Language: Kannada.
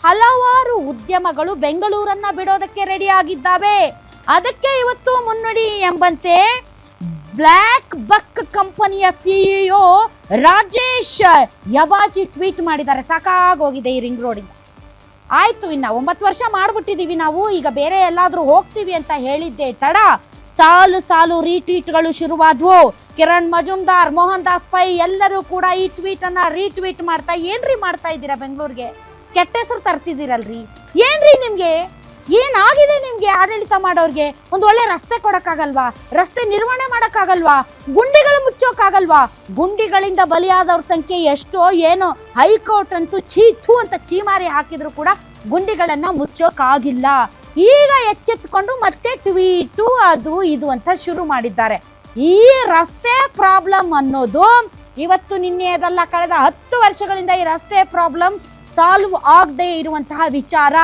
ಹಲವಾರು ಉದ್ಯಮಗಳು ಬೆಂಗಳೂರನ್ನ ಬಿಡೋದಕ್ಕೆ ರೆಡಿ ಆಗಿದ್ದಾವೆ. ಅದಕ್ಕೆ ಇವತ್ತು ಮುನ್ನುಡಿ ಎಂಬಂತೆ ಬ್ಲ್ಯಾಕ್ ಬಕ್ ಕಂಪನಿಯ ಸಿಇಒ ರಾಜೇಶ್ ಯವಾಜಿ ಟ್ವೀಟ್ ಮಾಡಿದ್ದಾರೆ. ಸಾಕಾಗೋಗಿದೆ ಈ ರಿಂಗ್ ರೋಡಿಂದ. ಆಯ್ತು, ಇನ್ನ 9 ವರ್ಷ ಮಾಡ್ಬಿಟ್ಟಿದೀವಿ ನಾವು, ಈಗ ಬೇರೆ ಎಲ್ಲಾದ್ರೂ ಹೋಗ್ತೀವಿ ಅಂತ ಹೇಳಿದ್ದೆ ತಡ ಸಾಲು ಸಾಲು ರೀಟ್ವೀಟ್ಗಳು ಶುರುವಾದ್ವು. ಕಿರಣ್ ಮಜುಮ್ದಾರ್, ಮೋಹನ್ ದಾಸ್ ಪೈ ಎಲ್ಲರೂ ಕೂಡ ಈ ಟ್ವೀಟ್ ಅನ್ನ ರೀಟ್ವೀಟ್ ಮಾಡ್ತಾ ಏನ್ರಿ ಮಾಡ್ತಾ ಇದ್ದೀರಾ? ಬೆಂಗಳೂರಿಗೆ ಕೆಟ್ಟ ಹೆಸರು ತರ್ತಿದ್ದೀರಲ್ರಿ. ಏನ್ರಿ ನಿಮ್ಗೆ ಏನಾಗಿದೆ? ನಿಮ್ಗೆ ಆಡಳಿತ ಮಾಡೋರ್ಗೆ ಒಂದು ಒಳ್ಳೆ ರಸ್ತೆ ಕೊಡಕ್ಕಾಗಲ್ವಾ? ರಸ್ತೆ ನಿರ್ವಹಣೆ ಮಾಡಕ್ಕಾಗಲ್ವಾ? ಗುಂಡಿಗಳು ಮುಚ್ಚೋಕ್ಕಾಗಲ್ವಾ? ಗುಂಡಿಗಳಿಂದ ಬಲಿಯಾದವ್ರ ಸಂಖ್ಯೆ ಎಷ್ಟೋ ಏನೋ. ಹೈಕೋರ್ಟ್ ಅಂತೂ ಥೂ ಅಂತ ಚೀಮಾರಿ ಹಾಕಿದ್ರು ಕೂಡ ಗುಂಡಿಗಳನ್ನ ಮುಚ್ಚೋಕ್ಕಾಗಿಲ್ಲ. ಈಗ ಎಚ್ಚೆತ್ತುಕೊಂಡು ಮತ್ತೆ ಟ್ವೀಟು ಅದು ಇದು ಅಂತ ಶುರು ಮಾಡಿದ್ದಾರೆ. ಈ ರಸ್ತೆ ಪ್ರಾಬ್ಲಮ್ ಅನ್ನೋದು ಇವತ್ತು ನಿನ್ನೆದಲ್ಲ, ಕಳೆದ 10 ವರ್ಷಗಳಿಂದ ಈ ರಸ್ತೆ ಪ್ರಾಬ್ಲಮ್ ಸಾಲ್ವ್ ಆಗದೆ ಇರುವಂತಹ ವಿಚಾರ.